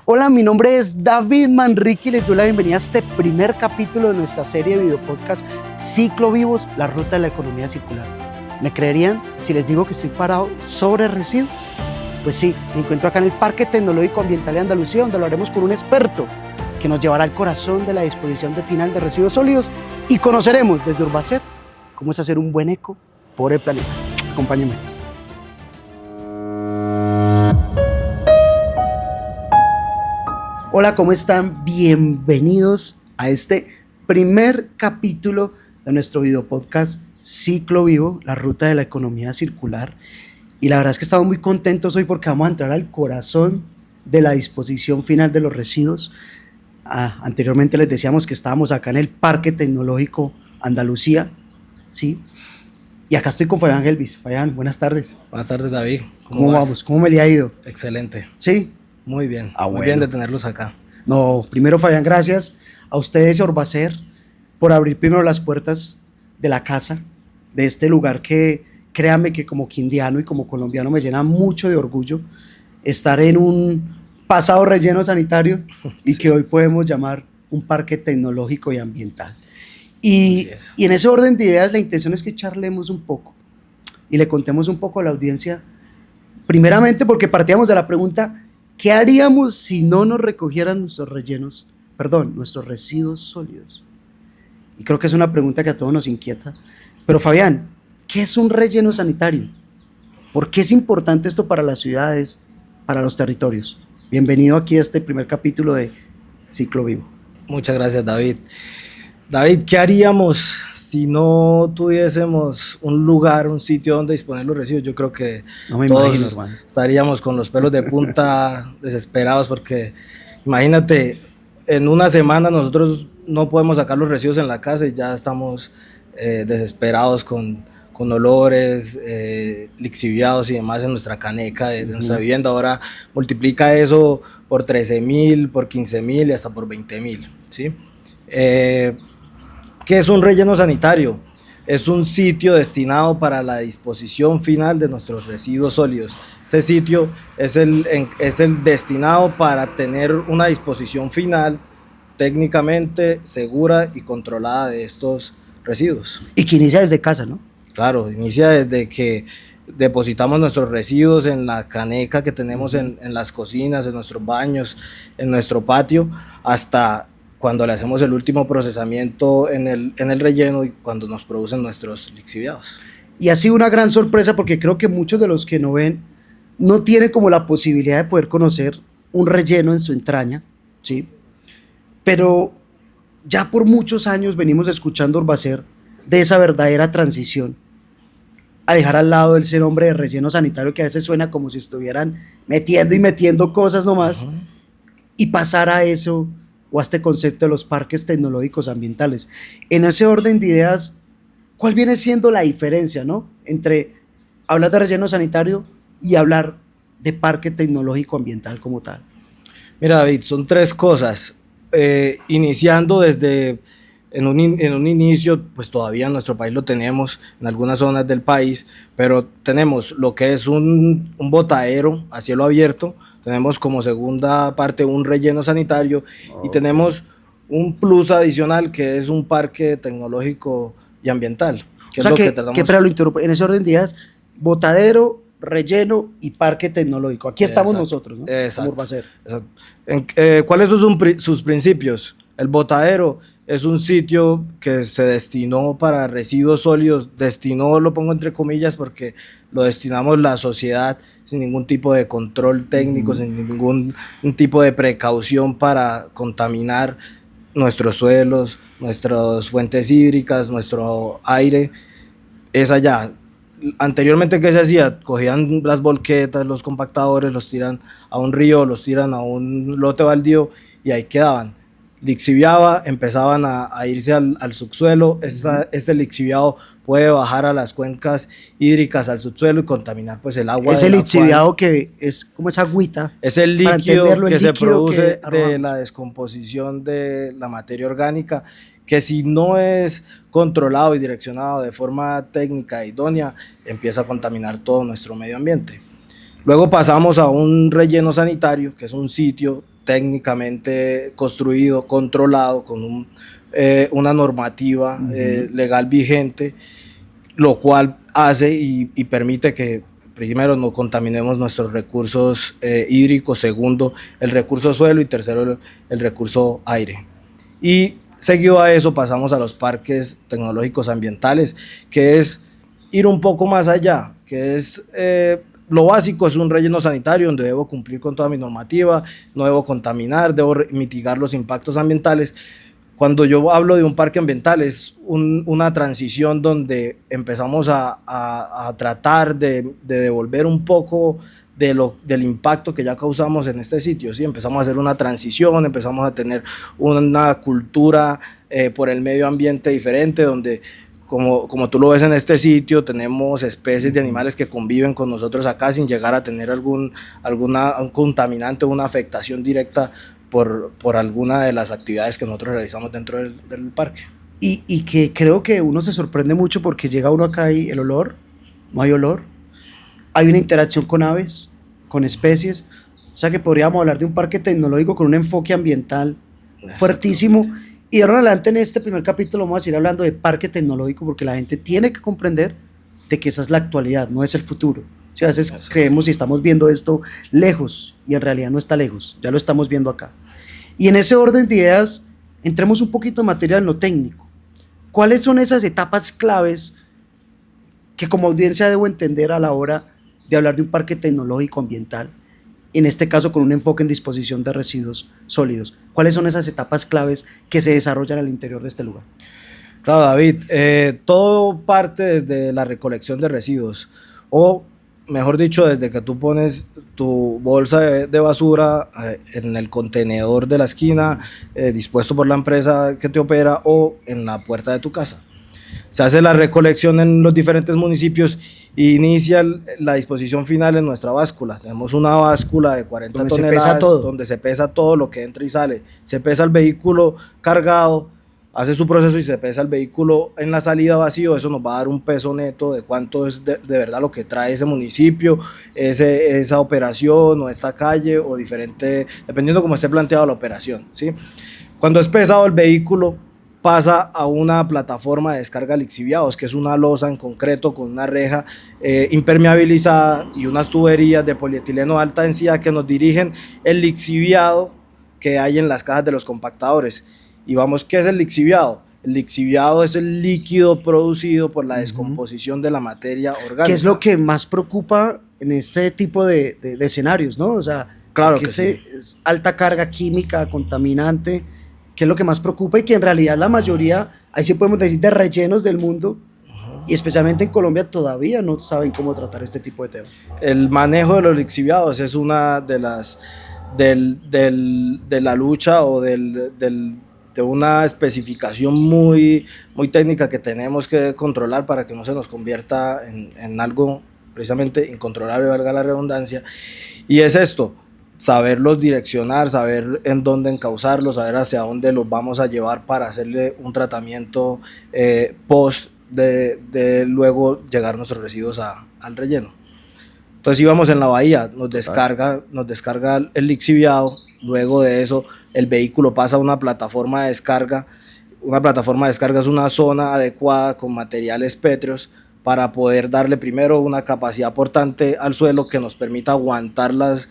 Hola, mi nombre es David Manrique y les doy la bienvenida a este primer capítulo de nuestra serie de videopodcast Ciclo Vivos, la ruta de la economía circular. ¿Me creerían si les digo que estoy parado sobre residuos? Pues sí, me encuentro acá en el Parque Tecnológico Ambiental de Andalucía, donde lo haremos con un experto que nos llevará al corazón de la disposición de final de residuos sólidos y conoceremos desde Urbacer cómo es hacer un buen eco por el planeta. Acompáñenme. Hola, ¿cómo están? Bienvenidos a este primer capítulo de nuestro videopodcast Ciclo Vivo, la ruta de la economía circular. Y la verdad es que estamos muy contentos hoy porque vamos a entrar al corazón de la disposición final de los residuos. Anteriormente les decíamos que estábamos acá en el Parque Tecnológico Andalucía, ¿sí? Y acá estoy con Fabián Helvis. Fabián, buenas tardes. Buenas tardes, David. ¿Cómo vamos? ¿Cómo me le ha ido? Excelente. ¿Sí? Muy bien. Bueno. Muy bien de tenerlos acá. No, primero, Fabián, gracias a ustedes y a Urbacer por abrir primero las puertas de la casa, de este lugar que, créame que como quindiano y como colombiano me llena mucho de orgullo estar en un pasado relleno sanitario y Sí. que hoy podemos llamar un parque tecnológico y ambiental. Y en ese orden de ideas, la intención es que charlemos un poco y le contemos un poco a la audiencia, primeramente porque partíamos de la pregunta: ¿qué haríamos si no nos recogieran nuestros residuos sólidos? Y creo que es una pregunta que a todos nos inquieta. Pero Fabián, ¿qué es un relleno sanitario? ¿Por qué es importante esto para las ciudades, para los territorios? Bienvenido aquí a este primer capítulo de Ciclo Vivo. Muchas gracias, David. David, ¿qué haríamos si no tuviésemos un lugar, un sitio donde disponer los residuos? Yo creo que No me todos imagino, hermano. estaríamos con los pelos de punta, desesperados, porque imagínate, en una semana nosotros no podemos sacar los residuos en la casa y ya estamos desesperados con olores, lixiviados y demás en nuestra caneca de nuestra vivienda. Ahora multiplica eso por 13,000, por 15,000 y hasta por 20,000, ¿sí? ¿Qué es un relleno sanitario? Es un sitio destinado para la disposición final de nuestros residuos sólidos. Este sitio es el destinado para tener una disposición final técnicamente segura y controlada de estos residuos. Y que inicia desde casa, ¿no? Claro, inicia desde que depositamos nuestros residuos en la caneca que tenemos en las cocinas, en nuestros baños, en nuestro patio, hasta cuando le hacemos el último procesamiento en el relleno y cuando nos producen nuestros lixiviados. Y ha sido una gran sorpresa porque creo que muchos de los que no ven no tienen como la posibilidad de poder conocer un relleno en su entraña, ¿sí? Pero ya por muchos años venimos escuchando Urbacer de esa verdadera transición a dejar al lado el ser hombre de relleno sanitario, que a veces suena como si estuvieran metiendo cosas nomás, y pasar a eso o a este concepto de los parques tecnológicos ambientales. En ese orden de ideas, ¿cuál viene siendo la diferencia, ¿no?, entre hablar de relleno sanitario y hablar de parque tecnológico ambiental como tal? Mira, David, son tres cosas. Iniciando desde en un inicio, pues todavía en nuestro país lo tenemos, en algunas zonas del país, pero tenemos lo que es un botadero a cielo abierto, tenemos como segunda parte un relleno sanitario y tenemos un plus adicional que es un parque tecnológico y ambiental. O sea, en ese orden de ideas, botadero, relleno y parque tecnológico. Aquí estamos nosotros, ¿no? Exacto. Como Urbacer. ¿Cuáles son sus principios? El botadero es un sitio que se destinó para residuos sólidos, lo pongo entre comillas porque lo destinamos la sociedad sin ningún tipo de control técnico, sin ningún tipo de precaución para contaminar nuestros suelos, nuestras fuentes hídricas, nuestro aire. Es allá. Anteriormente, ¿qué se hacía? Cogían las volquetas, los compactadores, los tiran a un río, los tiran a un lote baldío y ahí quedaban. Lixiviaba, empezaban a irse al subsuelo. Este lixiviado puede bajar a las cuencas hídricas, al subsuelo y contaminar pues el agua. Ese lixiviado que es como esa agüita. Es el líquido que se produce de la descomposición de la materia orgánica, que si no es controlado y direccionado de forma técnica e idónea, empieza a contaminar todo nuestro medio ambiente. Luego pasamos a un relleno sanitario, que es un sitio técnicamente construido, controlado, con una normativa legal vigente, lo cual hace y permite que primero no contaminemos nuestros recursos hídricos, segundo el recurso suelo y tercero el recurso aire. Y seguido a eso pasamos a los parques tecnológicos ambientales, que es ir un poco más allá, que es lo básico, es un relleno sanitario donde debo cumplir con toda mi normativa, no debo contaminar, debo mitigar los impactos ambientales. Cuando yo hablo de un parque ambiental es una transición donde empezamos a tratar de devolver un poco del impacto que ya causamos en este sitio, ¿sí? Empezamos a hacer una transición, empezamos a tener una cultura por el medio ambiente diferente, donde como tú lo ves en este sitio, tenemos especies de animales que conviven con nosotros acá sin llegar a tener un contaminante o una afectación directa por alguna de las actividades que nosotros realizamos dentro del parque. Y que creo que uno se sorprende mucho porque llega uno acá y el olor, no hay olor, hay una interacción con aves, con especies, o sea que podríamos hablar de un parque tecnológico con un enfoque ambiental fuertísimo. Y de ahora en adelante en este primer capítulo vamos a ir hablando de parque tecnológico porque la gente tiene que comprender de que esa es la actualidad, no es el futuro. O sea, a veces creemos y estamos viendo esto lejos y en realidad no está lejos, ya lo estamos viendo acá. Y en ese orden de ideas, entremos un poquito en materia en lo técnico. ¿Cuáles son esas etapas claves que como audiencia debo entender a la hora de hablar de un parque tecnológico ambiental? En este caso con un enfoque en disposición de residuos sólidos. ¿Cuáles son esas etapas claves que se desarrollan al interior de este lugar? Claro, David, todo parte desde la recolección de residuos, o mejor dicho, desde que tú pones tu bolsa de basura en el contenedor de la esquina, dispuesto por la empresa que te opera, o en la puerta de tu casa. Se hace la recolección en los diferentes municipios e inicia la disposición final en nuestra báscula. Tenemos una báscula de 40 toneladas donde se pesa todo lo que entra y sale. Se pesa el vehículo cargado, hace su proceso y se pesa el vehículo en la salida vacío. Eso nos va a dar un peso neto de cuánto es de verdad lo que trae ese municipio, esa operación o esta calle o diferente, dependiendo cómo esté planteada la operación, ¿sí? Cuando es pesado el vehículo, pasa a una plataforma de descarga de lixiviados, que es una losa en concreto con una reja impermeabilizada y unas tuberías de polietileno de alta densidad que nos dirigen el lixiviado que hay en las cajas de los compactadores. Y vamos, ¿qué es el lixiviado? El lixiviado es el líquido producido por la descomposición de la materia orgánica. ¿Qué es lo que más preocupa en este tipo de escenarios, ¿no? O sea, claro que es alta carga química, contaminante, que es lo que más preocupa y que en realidad la mayoría, ahí sí podemos decir, de rellenos del mundo, y especialmente en Colombia todavía no saben cómo tratar este tipo de temas. El manejo de los lixiviados es una de las de la lucha o de una especificación muy técnica que tenemos que controlar para que no se nos convierta en algo precisamente incontrolable, valga la redundancia, y es esto: saberlos direccionar, saber en dónde encauzarlos, saber hacia dónde los vamos a llevar para hacerle un tratamiento post de luego llegar nuestros residuos al relleno. Entonces íbamos en la bahía, nos descarga el lixiviado, luego de eso el vehículo pasa a una plataforma de descarga. Una plataforma de descarga es una zona adecuada con materiales pétreos para poder darle primero una capacidad portante al suelo que nos permita aguantar las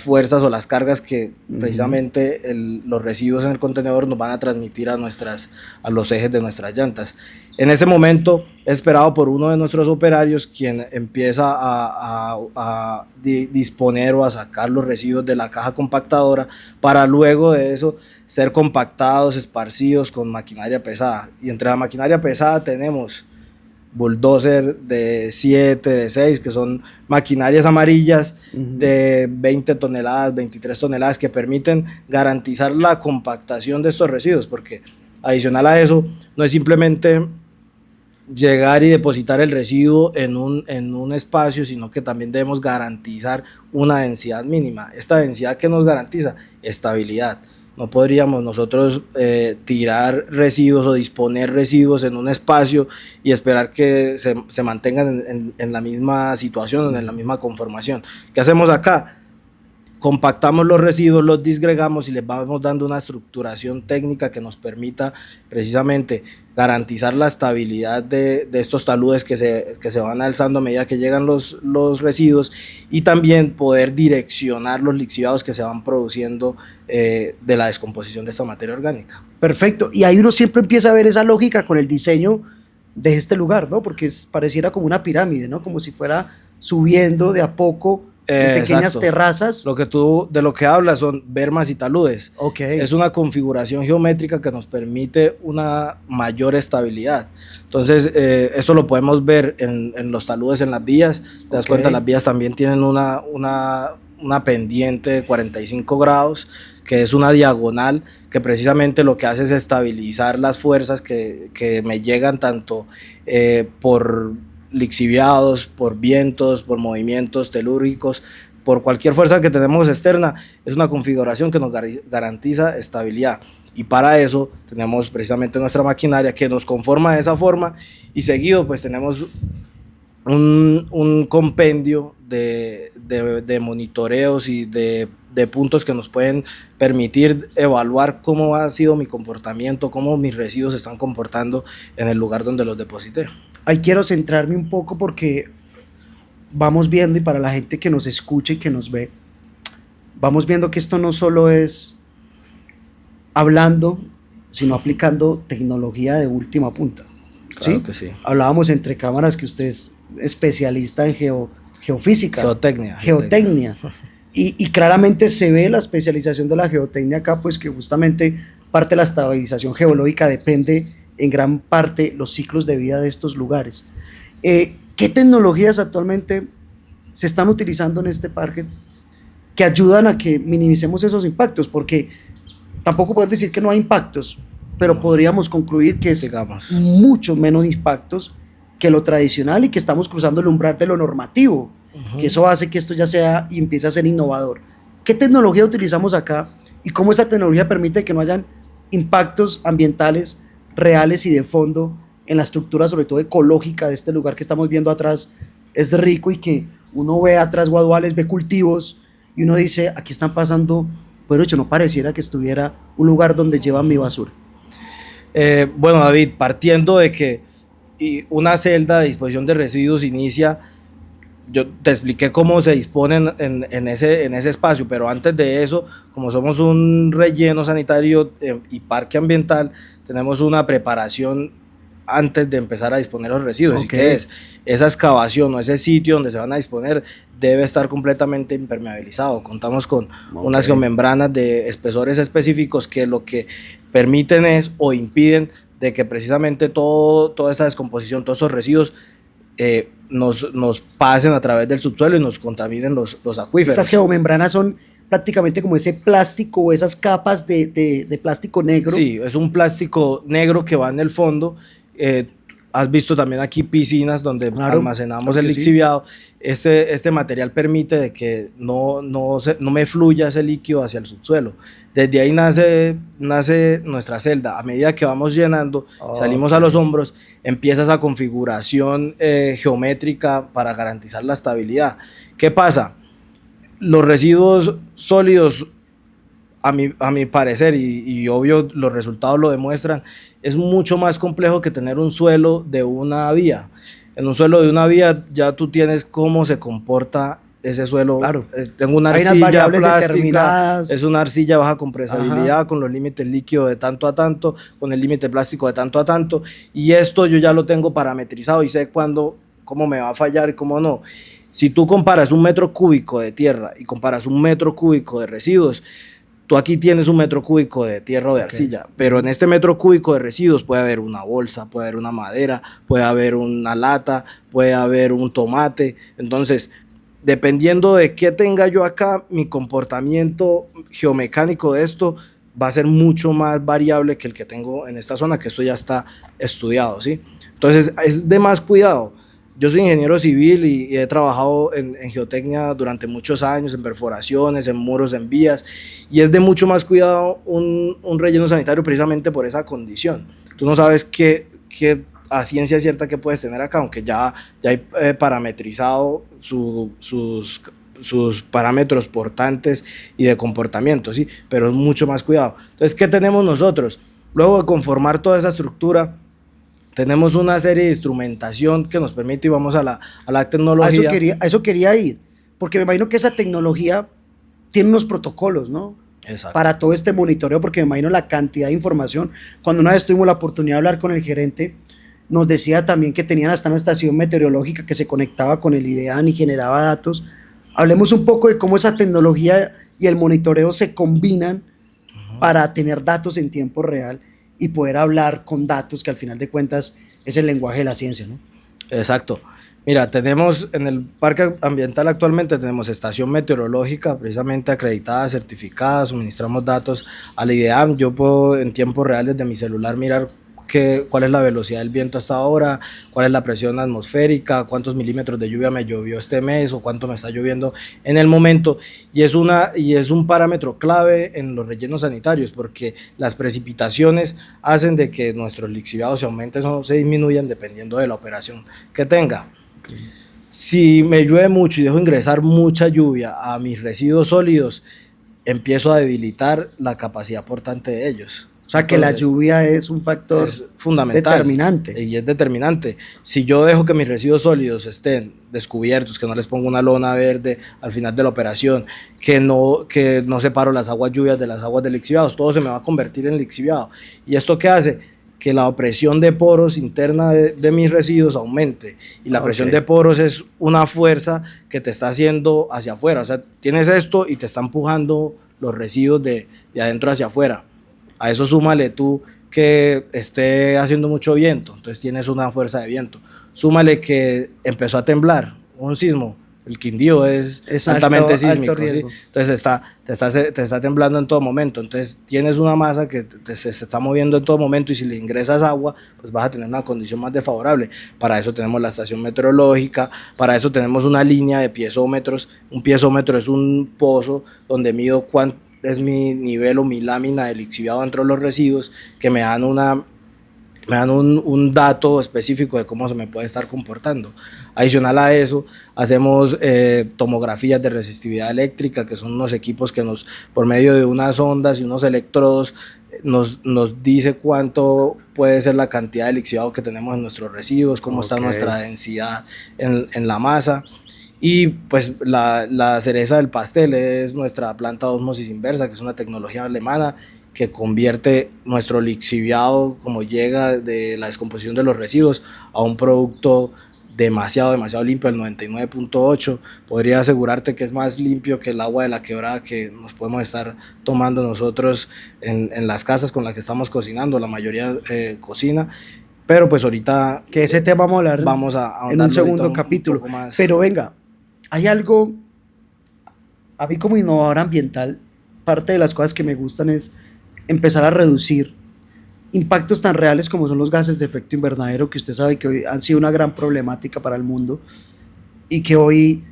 fuerzas o las cargas que precisamente los residuos en el contenedor nos van a transmitir a los ejes de nuestras llantas. En ese momento es esperado por uno de nuestros operarios, quien empieza a disponer o a sacar los residuos de la caja compactadora para luego de eso ser compactados, esparcidos con maquinaria pesada. Y entre la maquinaria pesada tenemos bulldozer de 7, de 6, que son maquinarias amarillas de 20 toneladas, 23 toneladas, que permiten garantizar la compactación de estos residuos, porque adicional a eso, no es simplemente llegar y depositar el residuo en un espacio, sino que también debemos garantizar una densidad mínima. Esta densidad que nos garantiza estabilidad. No podríamos nosotros tirar residuos o disponer residuos en un espacio y esperar que se mantengan en la misma situación, en la misma conformación. ¿Qué hacemos acá? compactamos los residuos, los disgregamos y les vamos dando una estructuración técnica que nos permita precisamente garantizar la estabilidad de estos taludes que se van alzando a medida que llegan los residuos, y también poder direccionar los lixiviados que se van produciendo de la descomposición de esta materia orgánica. Perfecto, y ahí uno siempre empieza a ver esa lógica con el diseño de este lugar, ¿no? Porque pareciera como una pirámide, ¿no? Como si fuera subiendo de a poco en pequeñas Exacto. terrazas. De lo que hablas son bermas y taludes. Okay. Es una configuración geométrica que nos permite una mayor estabilidad. Entonces, eso lo podemos ver en los taludes en las vías. Te das cuenta, las vías también tienen una pendiente de 45 grados, que es una diagonal, que precisamente lo que hace es estabilizar las fuerzas que me llegan tanto por lixiviados, por vientos, por movimientos telúricos, por cualquier fuerza que tenemos externa. Es una configuración que nos garantiza estabilidad, y para eso tenemos precisamente nuestra maquinaria que nos conforma de esa forma, y seguido pues tenemos un compendio de monitoreos y de puntos que nos pueden permitir evaluar cómo ha sido mi comportamiento, cómo mis residuos se están comportando en el lugar donde los deposité. Ahí quiero centrarme un poco porque vamos viendo, y para la gente que nos escucha y que nos ve, vamos viendo que esto no solo es hablando, sino aplicando tecnología de última punta. Claro, ¿sí? Que sí. Hablábamos entre cámaras que usted es especialista en geofísica. Geotecnia. Y claramente se ve la especialización de la geotecnia acá, pues que justamente parte de la estabilización geológica depende en gran parte los ciclos de vida de estos lugares. ¿Qué tecnologías actualmente se están utilizando en este parque que ayudan a que minimicemos esos impactos? Porque tampoco puedes decir que no hay impactos, pero podríamos concluir que es mucho menos impactos que lo tradicional, y que estamos cruzando el umbral de lo normativo, que eso hace que esto ya sea y empiece a ser innovador. ¿Qué tecnología utilizamos acá y cómo esta tecnología permite que no hayan impactos ambientales reales y de fondo en la estructura, sobre todo ecológica, de este lugar que estamos viendo atrás? Es rico, y que uno ve atrás guaduales, ve cultivos, y uno dice, aquí están pasando, pero hecho no pareciera que estuviera un lugar donde llevan mi basura. Bueno, David, partiendo de que una celda de disposición de residuos inicia, yo te expliqué cómo se disponen en ese espacio, pero antes de eso, como somos un relleno sanitario y parque ambiental, tenemos una preparación antes de empezar a disponer los residuos. ¿Y qué es? Esa excavación o ese sitio donde se van a disponer debe estar completamente impermeabilizado. Contamos con unas geomembranas de espesores específicos que lo que permiten es, o impiden, de que precisamente toda esa descomposición, todos esos residuos nos pasen a través del subsuelo y nos contaminen los acuíferos. Estas geomembranas son prácticamente como ese plástico o esas capas de plástico negro. Sí, es un plástico negro que va en el fondo. Has visto también aquí piscinas donde almacenamos el lixiviado. Sí. Este material permite de que no me fluya ese líquido hacia el subsuelo. Desde ahí nace nuestra celda. A medida que vamos llenando, salimos a los hombros, empieza esa configuración geométrica para garantizar la estabilidad. ¿Qué pasa? Los residuos sólidos, a mi parecer, y obvio los resultados lo demuestran, es mucho más complejo que tener un suelo de una vía. En un suelo de una vía ya tú tienes cómo se comporta ese suelo. Claro. Tengo una arcilla plástica, es una arcilla baja compresabilidad, con los límites líquidos de tanto a tanto, con el límite plástico de tanto a tanto, y esto yo ya lo tengo parametrizado y sé cómo me va a fallar y cómo no. Si tú comparas un metro cúbico de tierra y comparas un metro cúbico de residuos, tú aquí tienes un metro cúbico de tierra o de arcilla, pero en este metro cúbico de residuos puede haber una bolsa, puede haber una madera, puede haber una lata, puede haber un tomate. Entonces, dependiendo de qué tenga yo acá, mi comportamiento geomecánico de esto va a ser mucho más variable que el que tengo en esta zona, que esto ya está estudiado, ¿sí? Entonces, es de más cuidado. Yo soy ingeniero civil y he trabajado en geotecnia durante muchos años, en perforaciones, en muros, en vías, y es de mucho más cuidado un relleno sanitario precisamente por esa condición. Tú no sabes qué a ciencia cierta que puedes tener acá, aunque ya hay parametrizado sus sus parámetros portantes y de comportamiento, ¿sí? Pero es mucho más cuidado. Entonces, ¿qué tenemos nosotros? Luego de conformar toda esa estructura, tenemos una serie de instrumentación que nos permite, y vamos a la tecnología. A eso quería ir, porque me imagino que esa tecnología tiene unos protocolos, ¿no? Exacto. Para todo este monitoreo, porque me imagino la cantidad de información. Cuando una vez tuvimos la oportunidad de hablar con el gerente, nos decía también que tenían hasta una estación meteorológica que se conectaba con el IDEAN y generaba datos. Hablemos un poco de cómo esa tecnología y el monitoreo se combinan para tener datos en tiempo real y poder hablar con datos, que al final de cuentas es el lenguaje de la ciencia, ¿no? Exacto. Mira, tenemos en el parque ambiental actualmente tenemos estación meteorológica precisamente acreditada, certificada, suministramos datos al IDEAM. Yo puedo en tiempo real desde mi celular mirar cuál es la velocidad del viento hasta ahora, cuál es la presión atmosférica, cuántos milímetros de lluvia me llovió este mes o cuánto me está lloviendo en el momento, y es un parámetro clave en los rellenos sanitarios porque las precipitaciones hacen de que nuestros lixiviados se aumenten o se disminuyan dependiendo de la operación que tenga. Si me llueve mucho y dejo ingresar mucha lluvia a mis residuos sólidos, empiezo a debilitar la capacidad portante de ellos. O sea, que la lluvia es un factor fundamental, determinante. Y es determinante. Si yo dejo que mis residuos sólidos estén descubiertos, que no les pongo una lona verde al final de la operación, que no separo las aguas lluvias de las aguas de lixiviados, todo se me va a convertir en lixiviado. ¿Y esto qué hace? Que la presión de poros interna de mis residuos aumente. Y la presión de poros es una fuerza que te está haciendo hacia afuera. O sea, tienes esto y te está empujando los residuos de adentro hacia afuera. A eso súmale tú que esté haciendo mucho viento, entonces tienes una fuerza de viento. Súmale que empezó a temblar, un sismo, el Quindío es altamente sísmico, ¿sí? Entonces te está temblando en todo momento, entonces tienes una masa que se está moviendo en todo momento, y si le ingresas agua, pues vas a tener una condición más desfavorable. Para eso tenemos la estación meteorológica, para eso tenemos una línea de piezómetros. Un piezómetro es un pozo donde mido cuánto es mi nivel o mi lámina de lixiviado dentro de los residuos, que me dan un dato específico de cómo se me puede estar comportando. Adicional a eso, hacemos tomografías de resistividad eléctrica, que son unos equipos que por medio de unas ondas y unos electrodos, nos dice cuánto puede ser la cantidad de lixiviado que tenemos en nuestros residuos, cómo está nuestra densidad en la masa. Y pues la cereza del pastel es nuestra planta de ósmosis inversa, que es una tecnología alemana que convierte nuestro lixiviado, como llega de la descomposición de los residuos, a un producto demasiado limpio, el 99.8. Podría asegurarte que es más limpio que el agua de la quebrada que nos podemos estar tomando nosotros en las casas con las que estamos cocinando. La mayoría cocina. Pero pues ahorita... Que ese tema vamos a hablar en un segundo capítulo. Pero venga, hay algo, a mí como innovador ambiental, parte de las cosas que me gustan es empezar a reducir impactos tan reales como son los gases de efecto invernadero, que usted sabe que hoy han sido una gran problemática para el mundo, y que hoy,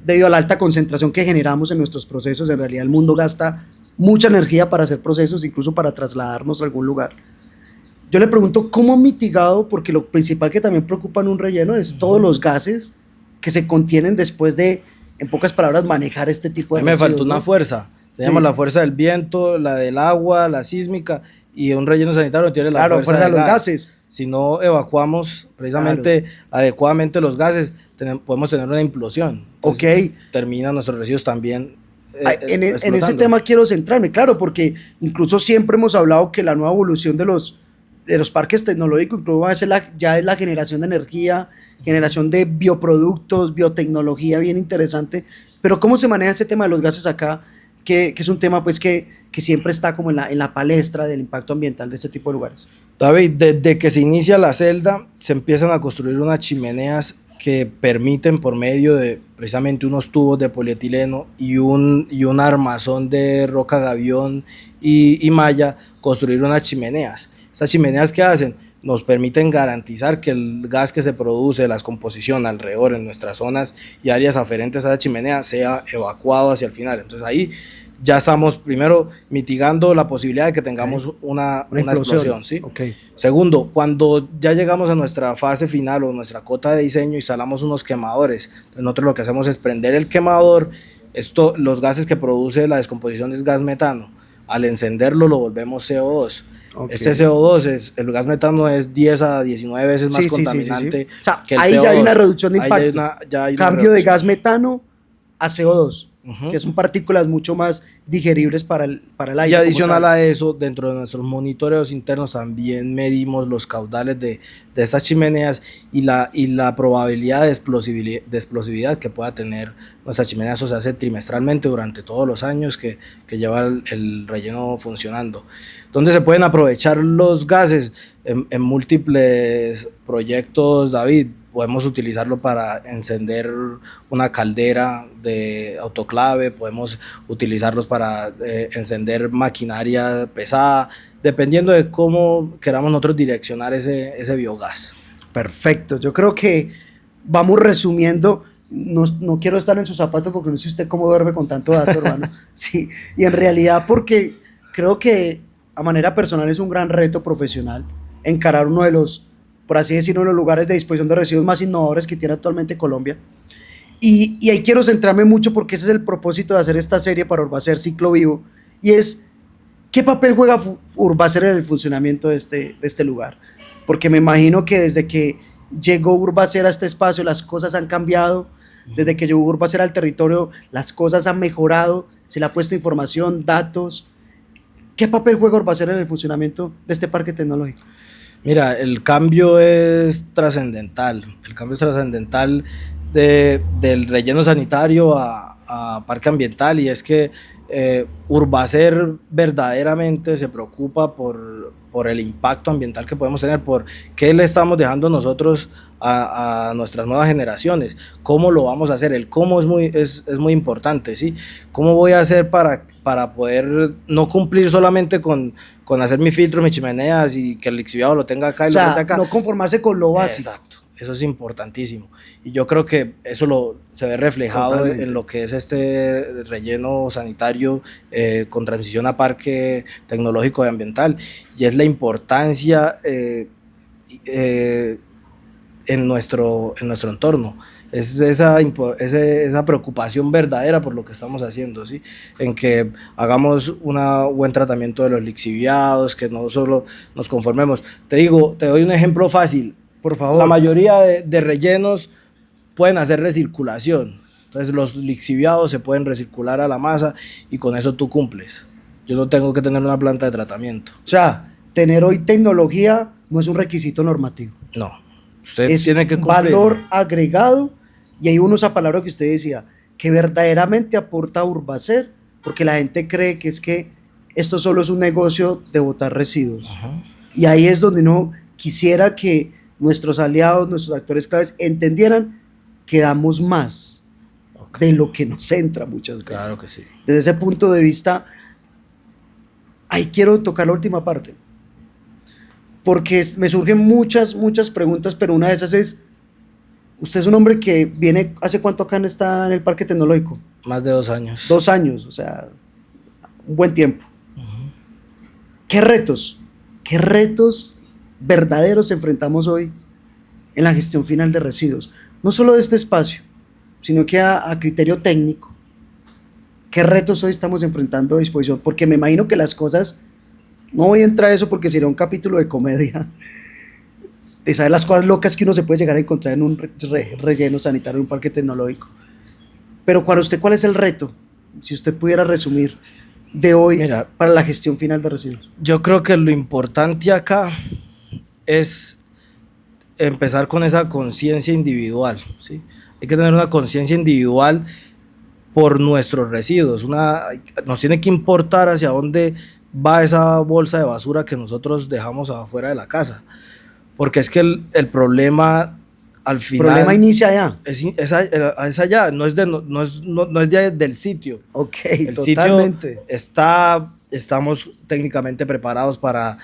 debido a la alta concentración que generamos en nuestros procesos, en realidad el mundo gasta mucha energía para hacer procesos, incluso para trasladarnos a algún lugar. Yo le pregunto, ¿cómo han mitigado? Porque lo principal que también preocupa en un relleno es todos los gases que se contienen después de, en pocas palabras, manejar este tipo de residuos. Me faltó ¿no? una fuerza, tenemos la fuerza del viento, la del agua, la sísmica, y un relleno sanitario tiene la fuerza de los gases. Si no evacuamos precisamente adecuadamente los gases, podemos tener una implosión. Entonces, terminan nuestros residuos también en ese tema quiero centrarme, claro, porque incluso siempre hemos hablado que la nueva evolución de los parques tecnológicos incluso ya es la generación de energía, generación de bioproductos, biotecnología bien interesante. Pero ¿cómo se maneja ese tema de los gases acá? Que es un tema pues que siempre está como en la palestra del impacto ambiental de este tipo de lugares. David, desde que se inicia la celda se empiezan a construir unas chimeneas que permiten, por medio de precisamente unos tubos de polietileno y un armazón de roca gavión y malla, construir unas chimeneas. Estas chimeneas, ¿qué hacen? Nos permiten garantizar que el gas que se produce, la descomposición alrededor en nuestras zonas y áreas aferentes a esa chimenea sea evacuado hacia el final. Entonces ahí ya estamos primero mitigando la posibilidad de que tengamos una explosión, ¿sí? Segundo, cuando ya llegamos a nuestra fase final o nuestra cota de diseño, instalamos unos quemadores. Entonces nosotros lo que hacemos es prender el quemador los gases que produce la descomposición es gas metano. Al encenderlo lo volvemos CO2. Ok. Este CO2 el gas metano es 10 a 19 veces más contaminante O sea, que el ahí CO2. ya hay una reducción de impacto. Ya hay una Cambio de reducción. gas metano a CO2, Ujú. que son partículas mucho más digeribles para el aire. Y adicional como tal. a eso, dentro de nuestros monitoreos internos también medimos los caudales de estas chimeneas y la probabilidad de explosividad que pueda tener nuestra chimenea. Eso se hace trimestralmente durante todos los años que lleva el relleno funcionando. ¿Dónde se pueden aprovechar los gases? En múltiples proyectos, David. Podemos utilizarlo para encender una caldera de autoclave, podemos utilizarlos para encender maquinaria pesada, dependiendo de cómo queramos nosotros direccionar ese biogás. Perfecto, yo creo que vamos resumiendo. No quiero estar en sus zapatos porque no sé usted cómo duerme con tanto dato, hermano. Sí, y en realidad porque creo que a manera personal es un gran reto profesional encarar uno de los, por así decirlo, uno de los lugares de disposición de residuos más innovadores que tiene actualmente Colombia. Y ahí quiero centrarme mucho porque ese es el propósito de hacer esta serie para Urbacer Ciclo Vivo, y es ¿qué papel juega Urbacer en el funcionamiento de este lugar? Porque me imagino que desde que llegó Urbacer a este espacio las cosas han cambiado, desde que llegó Urbacer al territorio las cosas han mejorado, se le ha puesto información, datos. ¿Qué papel juega Urbacer en el funcionamiento de este parque tecnológico? Mira, el cambio es trascendental. El cambio es trascendental del relleno sanitario a parque ambiental, y es que Urbacer verdaderamente se preocupa por el impacto ambiental que podemos tener, por qué le estamos dejando nosotros a nuestras nuevas generaciones, cómo lo vamos a hacer. El cómo es muy importante, ¿sí? ¿Cómo voy a hacer para poder no cumplir solamente con hacer mi filtro, mis chimeneas y que el lixiviado lo tenga acá y O lo sea, tenga acá? no conformarse con lo básico. Exacto, eso es importantísimo. Y yo creo que eso se ve reflejado Totalmente. en lo que es este relleno sanitario con transición a parque tecnológico y ambiental. Y es la importancia en nuestro entorno. Es esa preocupación verdadera por lo que estamos haciendo, ¿sí? En que hagamos un buen tratamiento de los lixiviados, que no solo nos conformemos. Te doy un ejemplo fácil. Por favor. La mayoría de rellenos pueden hacer recirculación. Entonces los lixiviados se pueden recircular a la masa y con eso tú cumples. Yo no tengo que tener una planta de tratamiento. O sea, tener hoy tecnología no es un requisito normativo. No. Usted Es tiene que un cumplir. valor agregado, y ahí uno esa palabra que usted decía, que verdaderamente aporta Urbacer, porque la gente cree que es que esto solo es un negocio de botar residuos. Ajá. Y ahí es donde uno quisiera que nuestros aliados, nuestros actores claves entendieran que damos más de lo que nos entra muchas veces. Claro que sí. Desde ese punto de vista, ahí quiero tocar la última parte, porque me surgen muchas preguntas, pero una de esas es, usted es un hombre que viene, ¿hace cuánto acá está en el Parque Tecnológico? Más de 2 años. 2 años, o sea, un buen tiempo. Uh-huh. ¿Qué retos verdaderos enfrentamos hoy en la gestión final de residuos? No solo de este espacio, sino que a criterio técnico. ¿Qué retos hoy estamos enfrentando a disposición? Porque me imagino que las cosas, no voy a entrar a eso porque sería un capítulo de comedia, de saber las cosas locas que uno se puede llegar a encontrar en un relleno sanitario, en un parque tecnológico. Pero para usted, ¿cuál es el reto? Si usted pudiera resumir de hoy. Mira, para la gestión final de residuos. Yo creo que lo importante acá es empezar con esa conciencia individual, ¿sí? Hay que tener una conciencia individual por nuestros residuos. Nos tiene que importar hacia dónde va esa bolsa de basura que nosotros dejamos afuera de la casa. Porque es que el problema al final... El problema inicia allá. Es allá, no es del sitio. Ok, el totalmente. Sitio estamos técnicamente preparados para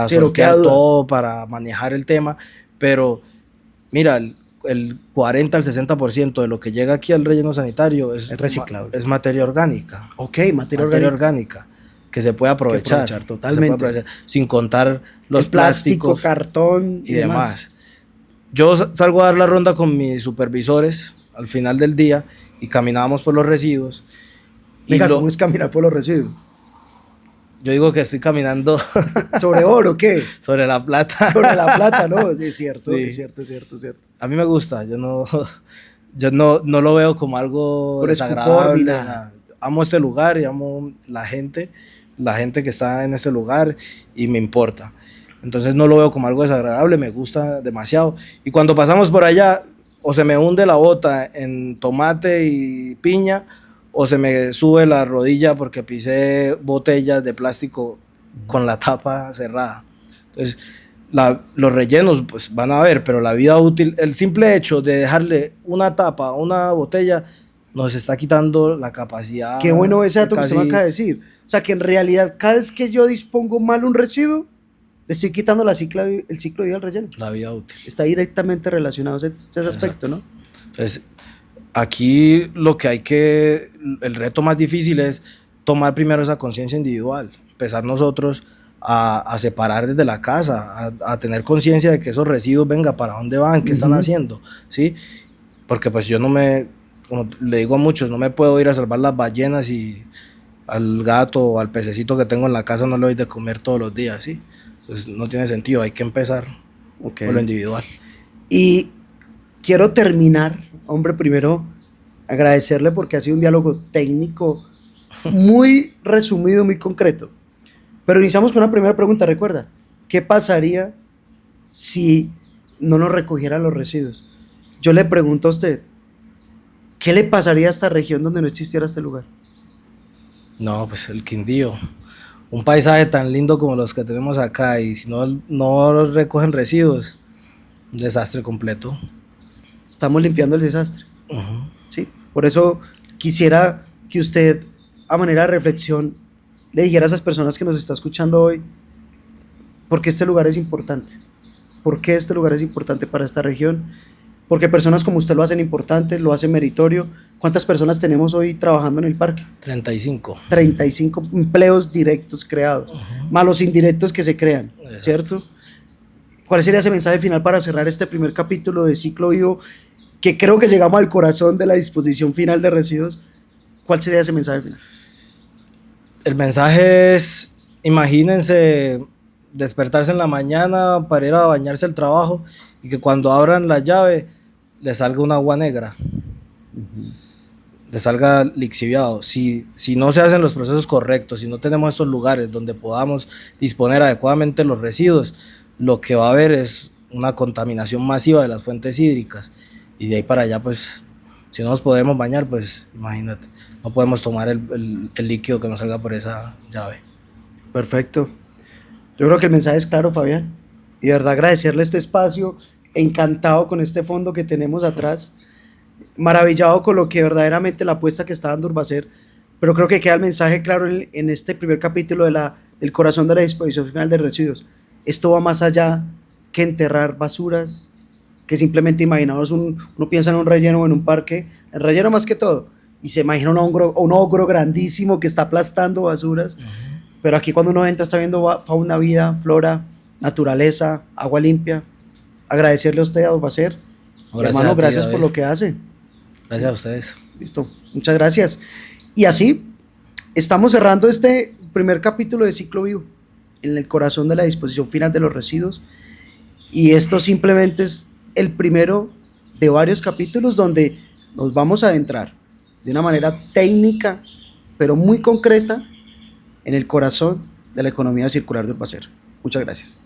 sortear todo, para manejar el tema, pero mira, el 40 al 60% de lo que llega aquí al relleno sanitario es reciclable. Es materia orgánica. Ok, materia orgánica. Que se puede aprovechar. Totalmente. Se puede aprovechar, sin contar los plástico, plásticos, cartón y demás. Yo salgo a dar la ronda con mis supervisores al final del día y caminábamos por los residuos. Venga, ¿cómo es caminar por los residuos? Yo digo que estoy caminando ¿Sobre oro o qué? sobre la plata. Sobre la plata, ¿no? Es cierto, Sí. es cierto, es cierto, es cierto. A mí me gusta, yo no lo veo como algo Con estupor ni desagradable. nada. Amo este lugar y amo la gente que está en ese lugar y me importa. Entonces no lo veo como algo desagradable, me gusta demasiado. Y cuando pasamos por allá, o se me hunde la bota en tomate y piña, o se me sube la rodilla porque pisé botellas de plástico con la tapa cerrada. Entonces, los rellenos pues van a ver, pero la vida útil, el simple hecho de dejarle una tapa a una botella, nos está quitando la capacidad. Qué bueno ese dato que casi, usted me acaba de decir. O sea, que en realidad cada vez que yo dispongo mal un residuo, le estoy quitando el ciclo de vida al relleno. la vida útil. Está directamente relacionado ese aspecto, ¿no? Entonces, aquí el reto más difícil es tomar primero esa conciencia individual, empezar nosotros a separar desde la casa, a tener conciencia de que esos residuos, venga, para dónde van, qué están haciendo, ¿sí? Porque pues yo como le digo a muchos, no me puedo ir a salvar las ballenas y al gato o al pececito que tengo en la casa no le doy de comer todos los días, ¿sí? Entonces no tiene sentido, hay que empezar por lo individual. Y quiero terminar, hombre, primero agradecerle porque ha sido un diálogo técnico muy resumido, muy concreto. Pero iniciamos con una primera pregunta, recuerda, ¿qué pasaría si no nos recogieran los residuos? Yo le pregunto a usted, ¿qué le pasaría a esta región donde no existiera este lugar? No, pues el Quindío, un paisaje tan lindo como los que tenemos acá, y si no recogen residuos, un desastre completo. Estamos limpiando el desastre. Uh-huh. ¿Sí? Por eso quisiera que usted, a manera de reflexión, le dijera a esas personas que nos está escuchando hoy, ¿por qué este lugar es importante? ¿Por qué este lugar es importante para esta región? Porque personas como usted lo hacen importante, lo hacen meritorio. ¿Cuántas personas tenemos hoy trabajando en el parque? 35. 35 empleos directos creados, más los indirectos que se crean, ¿cierto? ¿Cuál sería ese mensaje final para cerrar este primer capítulo de Ciclo Vivo, que creo que llegamos al corazón de la disposición final de residuos? ¿Cuál sería ese mensaje final? El mensaje es, imagínense despertarse en la mañana para ir a bañarse al trabajo y que cuando abran la llave le salga un agua negra, le salga lixiviado. Si no se hacen los procesos correctos, si no tenemos esos lugares donde podamos disponer adecuadamente los residuos, lo que va a haber es una contaminación masiva de las fuentes hídricas, y de ahí para allá, pues, si no nos podemos bañar, pues imagínate, no podemos tomar el líquido que nos salga por esa llave. Perfecto. Yo creo que el mensaje es claro, Fabián, y de verdad agradecerle este espacio, encantado con este fondo que tenemos atrás, maravillado con lo que verdaderamente la apuesta que está dando Urbacer, pero creo que queda el mensaje claro en este primer capítulo del corazón de la disposición final de residuos. Esto va más allá que enterrar basuras, que simplemente imaginaos uno piensa en un relleno o en un parque, el relleno más que todo, y se imagina un ogro grandísimo que está aplastando basuras, pero aquí cuando uno entra está viendo fauna, vida, flora, naturaleza, agua limpia. Agradecerle a usted, a Urbacer. Hermano, gracias por lo que hace. Gracias a ustedes. Listo, muchas gracias. Y así estamos cerrando este primer capítulo de Ciclo Vivo, en el corazón de la disposición final de los residuos. Y esto simplemente es el primero de varios capítulos donde nos vamos a adentrar de una manera técnica, pero muy concreta, en el corazón de la economía circular de Urbacer. Muchas gracias.